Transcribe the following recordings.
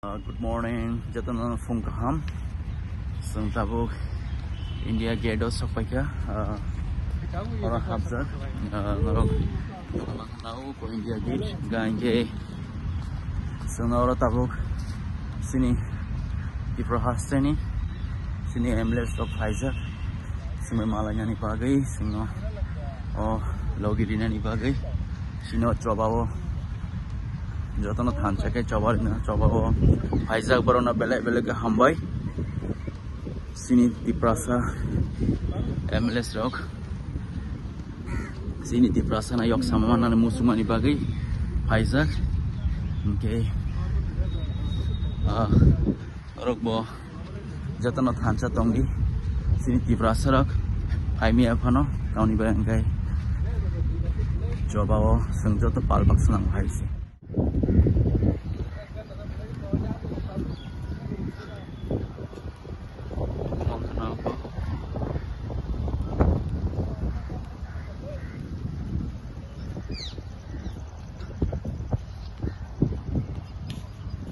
Good morning, Jatan from Kaham. Tabuk India Gate of Sopaka. Or Habza. Now for India Gate. Gange. Sonora Tabuk. Sini Ibrahastani. Sini Emless of Pfizer. Simi Malanyani Pagai. Sino or Logirinani Pagai. Sino Trobao. Jotano than chake chabarina chababo Isaac barona bele bele ke hambai sini tiprasa MLS rock sini tiprasa na yok samana musumani bagai Isaac okay rock bo jotano than cha tongi sini tiprasa rock aimi afano tauni bangai chababo sengjoto palbak senang haisi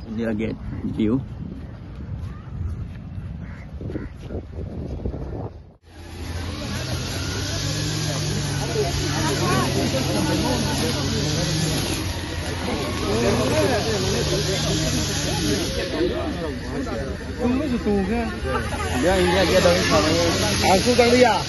India Gate view. India Gate đâu anh không đang đi à?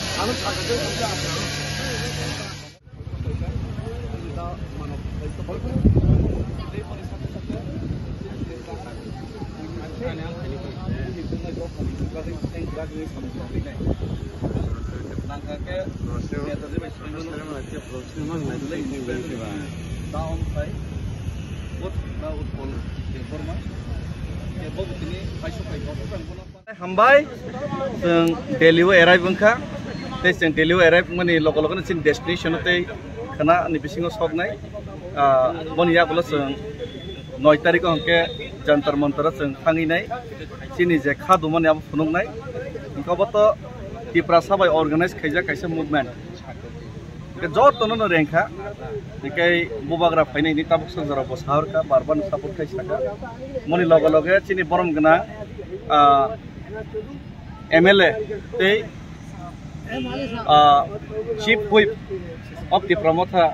Hambai, Delhi arrive bangka, testing Delhi arrive mani local sin destination te, karena ni bising osok nai, bon ya bola seng, 9 tarik angke jantar mantar seng hangi nai, sini je khadu mani ab funung nai, ingkau bato di prasaba organize kaisa movement, ke jauh tono no rengka, nikai bubagra paine ini tabuk sengzara bosahar ka barban support kaisa ka, mani local sini borom gena. MLA, the Chief Whip of the Promoter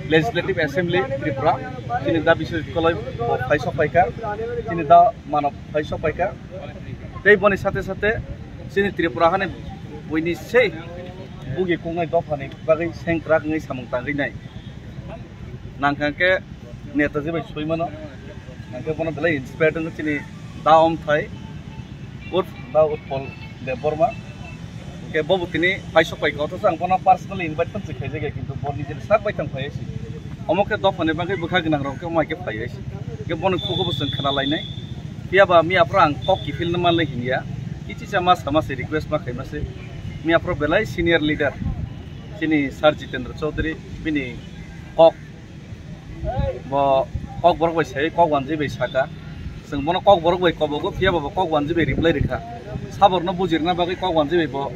Legislative Assembly, Tripura, Sinida Bishop College of Paisopaka, Sinida Man of Paisopaka. They Bonisate Sate, Sinit Tripurahan, when he say Boogie Kunga Dofani, Bagay Saint Ragni Samantangina Nankanke, Netaziba Swimano, and one of the ladies, Spartan Chini. Daom Thai, Urf Daud Paul de Burma, Kebobutini, Paishopai, and one of personally invited to Kajak into body start by Tampayasi. Omoka Dof and Evanka Bukagana Roka, my Kapayashi, Gabon Kogos and Kanaline, Piaba Mia Frank, Koki, Filnaman India, it is a Masamasi request Makamasi, Mia Probelai, senior leader, Sini Sarjit and Chaudhary, Bini Kok Borgway, Kok one Zibi Saka. Mono kok borok bai kobogo pia babo kok wanji be reply rekha sabor no bujirna bagi kok wanji be bo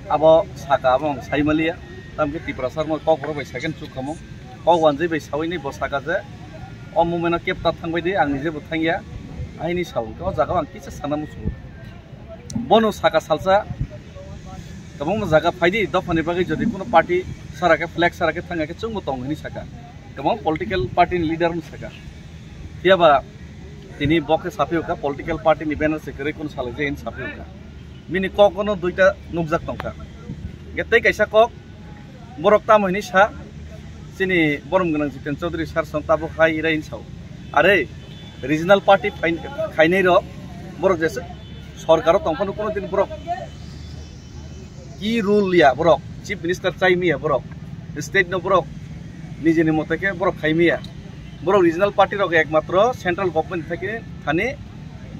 abo saka abo saimalia tamke tiprasar mo kok borok bai second chuk khamo kok wanji be sawini bo saka je o mumena kepta thangbai de ang nije bo thangya aini saw ko jaga ang kisa sana musu bono saka salsa kabong jaga faidi dofani bagi jodi kono party sarake flag sarake thanga ke chungmo tong ni saka kabong political party leader mu saka pia ba Tini boke sapi uka political party ni banner sekere kun salje in sapi uka mini kok kono duita nukjak tongka gete kaisa kok borok ta mohini sa sini borom ganang Jiten Chaudhary sar sontabu khai ira in saw are regional party khainei ro borok jese sarkaro tongfanu kono din borok ki rule ya borok chief minister chaimiya borok state no borok nijeni moteke borok khaimiya Borok regional party rok ekmatro central government theke thane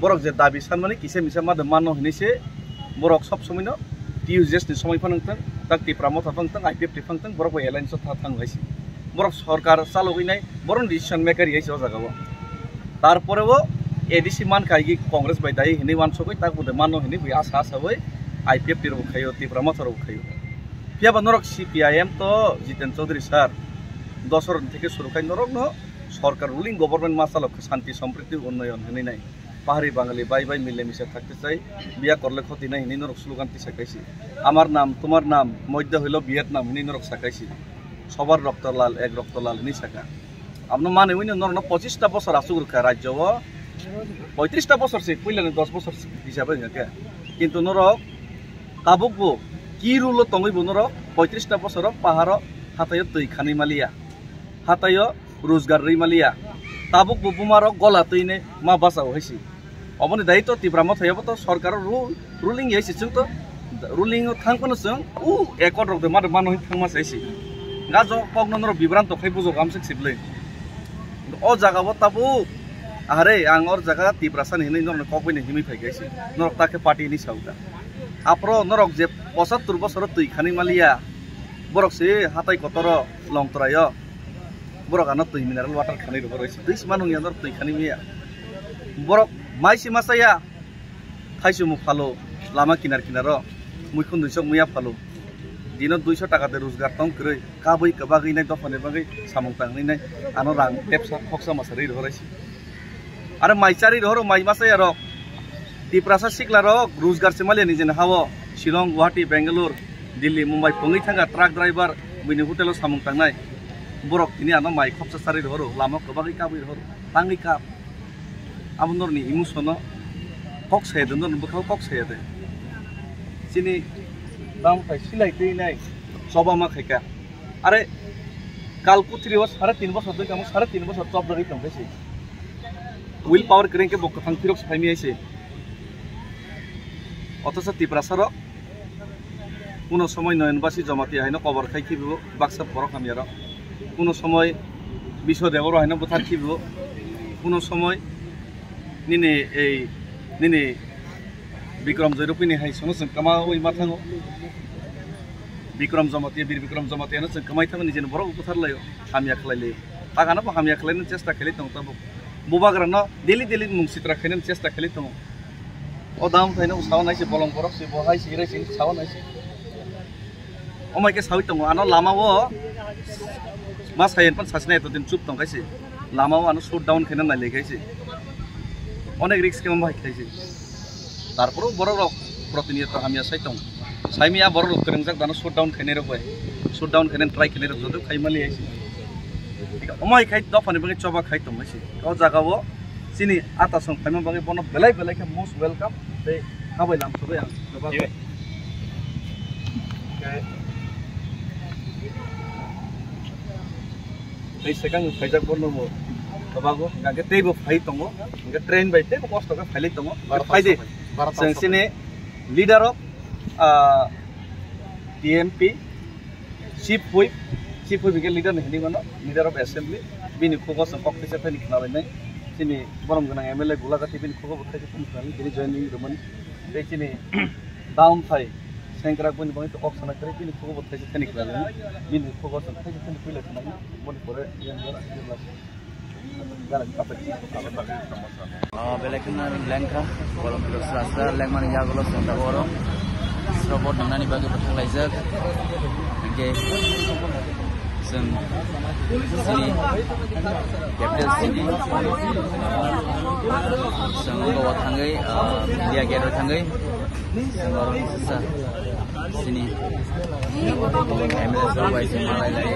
borok je dabi sanmani kise misa mad manno hinise borok sob somino TUJS ni somai phanangtang tak ti pramot phangtang IPF ti phangtang borok airline so thang haisi borok sarkar chalo ginai boron decision maker haisi o jaga bo tarpore bo ADC man kaigi congress bai dai hini wan sokoi tak bude manno hini bi asa sabai IPF ti ro khayo ti pramot ro khayo pia banorok CPIM to Jiten Chaudhary sir 10 থেকে শুরু করে নরক ন সরকার ruling government মাসালক শান্তি সম্প্রীতি উন্নয়ন হনি নাই পাহাড়ি বাঙালি বাই বাই মিলেমিশে থাকতে চাই বিয়া করলে ক্ষতি নাই হিনি নরক স্লোগানটি শেখাইছি আমার নাম তোমার নাম মধ্য হইল বিয়ের নাম হিনি নরক শেখাইছি সবার রক্ত লাল এক রক্ত লাল হিনি শেখা আপনার মানে উনি নরন 25টা বছর আসুগুরখা রাজ্য 35টা বছর সে কইলেন 10 বছর হিসাবে কিন্তু নরক তাবুকবো কি রুল তঙ্গইব নরক 35টা বছর পাহাড় হাতায় তৈ খানি মালিয়া হাতায় রোজগার রইমালিয়া তাবুক বুমারক গলা তৈনে মা বাঁচাও হয়েছি অবনি দায়িত্ব তীব্রাম থাকবো তো সরকারের রুলিং হয়েছে जों তো রুলিং থাকবো जों একর রকম মার মানুষ থাকমাস হয়েছি গাজ কগ্নর বিভ্রান্ত খাই বুঝো গামসে সিবলে ও জায়গাবো তাবুক আরে আং ওর জায়গা তীব্রাসান হিনে নর ককবইনে হিমি ফাই গেছি নরক তাকে পার্টি নি সাউকা আপর নরক যে 75 বছর তুই খানি মালিয়া বরক সে হাতাই কতর লংতরায় বরক আনা তুই মিনারেল ওয়াটার খানি রয়েছে দুই মানুষ ইয়ানোর তুই খানি মিয়া বরক মাইসি মাসাইয়া খাইছো মু ফালো লামা কিনার কিনার মুইখন 200 মুয়া ফালো দিনত 200 টাকাতে রোজগার তং করে কাবই কাবাগই নাই দফানে বাগै সামং তাংনি নাই আনো রাং টেপসা ফক্সা মাসারি রয়েছে আরে মাইচারি রহর মাই মাসাইয়া রক টিপ্রাসা সিকলা রক রোজগার সেমালিয়া নিজে হাও শিলং গুয়াহাটি বেঙ্গালুর দিল্লি মুম্বাই পঙ্গি থাকা ট্রাক ড্রাইভার বিনি হোটেल सामung थांनाय borok ini ano mai khopsa sari horo lama kobagi kabir horo tangi kap abnorni imusono kok sayade non bukau kok sayade sini dam khai silai tei nai soba ma khaika are kalputri was 3.5 বছর ধরে আমি 3.5 বছর job ধরে কাম করছি will power crane কে বক থাং ফিরক ফাইমি আইছে অথচ তীব্রাসার কোনো সময় নয়নবাসী জমাতি হাইন কবর খাই খিব বাক্সা পরক আমি আর কোনো সময় বিশ্বদেবর হাইন বুথার খিব কোনো সময় নিনে এই নিনে বিক্রম জয়রূপিনী হাই সঙ্গে जों কামা ওই মাথাঙ্গো বিক্রম জমাতি বীর বিক্রম জমাতি এনে जों কামাই থাঙ্গো নিজেন বড় বুথার লাयो হামিয়া খালাইলে তাগানা হামিয়া খালাইनो চেষ্টা খেলি দं তাবো बुबाग्रानो डेली डेली मुंसित्रा खायनो चेष्टा खाली दं अदाम थायनो साव नायसे बलं बरक से बहाय सिराय सिन साव नायसे अमायके सावि दं आनो लामावो मा सायन पन सासनाय तो दिन चुप दं खायसे लामावो आनो शट डाउन खायनो नायले खायसे अनेक रिस्क के बाहाय खायसे तारपरो बरक प्रतिनियत हामिया साइ दं साइमिया बरक करंजाक दानो शट डाउन खायनो रबाय शट डाउन खायनो ट्राइ खायनो रबदो खायमालि आइसे अमाय खाय दफानि बगे चबा खाय दं खायसे ओ जागावो सिनी आता सं फाइमा बगे बन बेलाय बेलाय के मोस्ट वेलकम बे हाबाय लाम सबे आं गोबा बे सेकां फाइजाक बरनमो गोबागो गागे तेबो फाइ दंगो गे ट्रेन बाय तेबो कष्ट का फाइले दंगो फाइदे जों सिनी leader of TMP chief whip के लीडर नहीं मानो लीडर ऑफ असेंबली बिनि खोगो सं कक्टिसा थनि खनालायनाय सिनि बरम गोनां एमएलए गुलागाति बिनि खोगो बथायसे थनि खनालाय बिनि जयनि रमन बे सिनि डाउन फाइ सेंग्रा बनि बनि तो ऑप्शन करे बिनि खोगो बथायसे थनि खनालाय बिनि खोगो सं थनि थनि फैला खनालाय बनि परे जेनबा गाला कापे बेलेकना लेंखा बरम सरासरा लेंमानि जागलो संदा बरो स्रबत नंनानि बागे बथालायजाक के जों जोंनि केपिटेल सिटि जों गोवा थाङै इन्डिया गेटआव थाङै जों अरन सिसा सिनि एमएलए जाबाय जों मालायलाय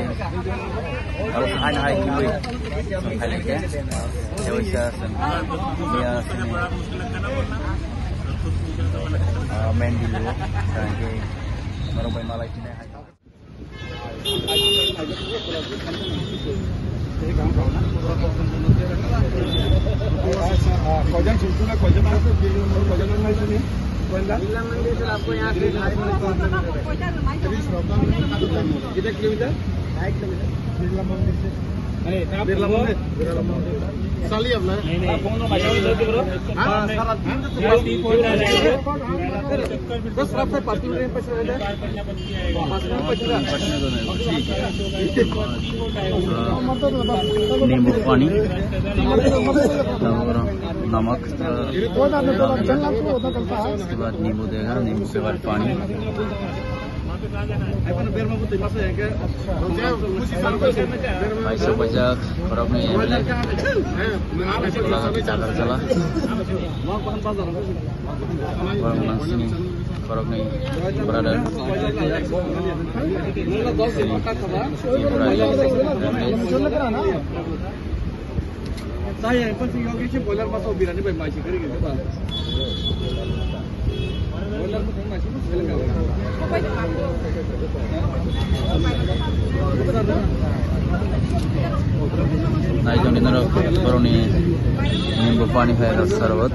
आरो हाय हाय किबो जों फाइलायके जेवैसा जों मिया सिनि मेन दिलु जाके बरबाय मालायथिनाय हाय आपको यहाँ कितने किलोमीटर 1 किलोमीटर बिरला मंदिर साली अपना सारा दिन बस रात से 5 मिनट पैसा है नींबू पानी नमक उसके बाद नींबू देगा नींबू के बाद पानी Baisa pajak korok nih belek. Jalan jalan. Orang orang sini korok nih berada. Saya pun sih yogi sih boiler masuk birani baik masih kiri gitu pak. Boiler masuk masih boleh nggak? Nah itu nih naro baru nih nimbu pani kayak sarwat.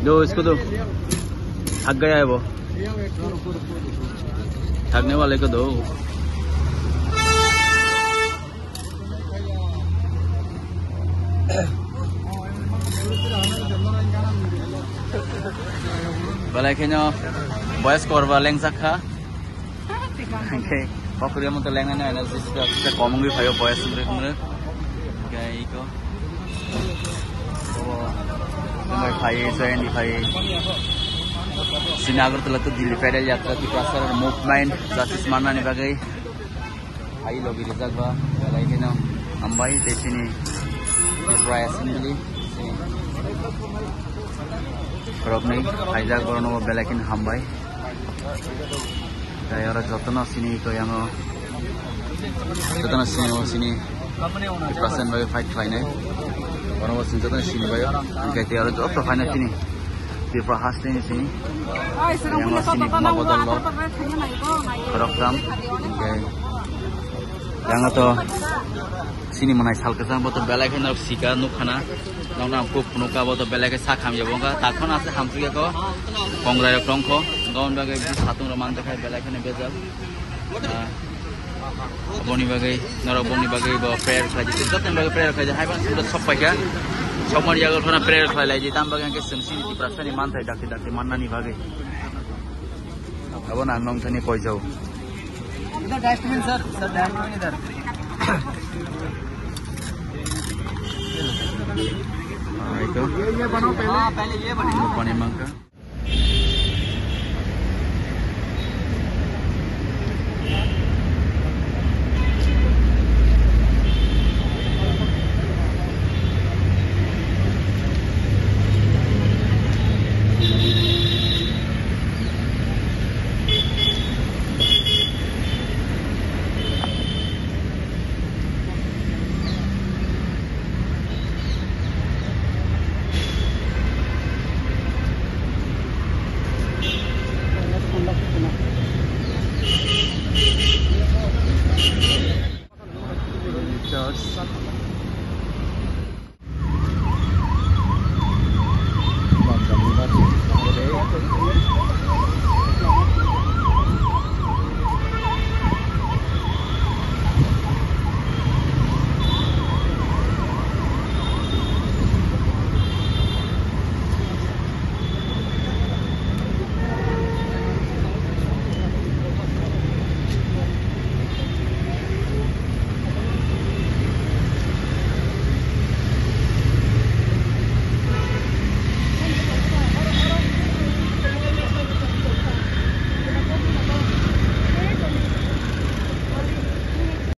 दो इसको दो थक गया है वो थकने वाले को दो Balainya boys korba leng sakha. Okay, pakuria mo to leng na na sa komong gi phayo boys mre kumre. Okay ko. Oh, mai phai join di phai. Sinagar tala to Delhi pedal yatra ki prasar movement justice manna ni bagai. Ai logi rizak ba balainya ambai te sini Israel assembly. Korok nih, hijack baru nopo belekin hambai. Kayak orang jatuh sini itu yang jatuh sini perasaan bagi fight final. Orang mau jatuh sini bagi, kayak tiada orang jatuh final sini. Di perahas sini. Yang sini mau botol lo, korok dam. Yang itu sini mana hal kesan botol belekin harus sika nukana. Nong kuk nuka botol belek sakam ya bongga takon ase hamsuya ko kongrai krongko gaun bagai satu roman tak belek ne bezal boni bagai naro boni bagai ba prayer khaji tetan bagai prayer khaji haiban sudah sopai ka somar jagal thona prayer khai lai ji tam bagai ke semsi di prasani man thai dakti dakti manna ni bagai abon anong thani koi jau इधर dustbin sir dustbin इधर itu. Pahले ये बने।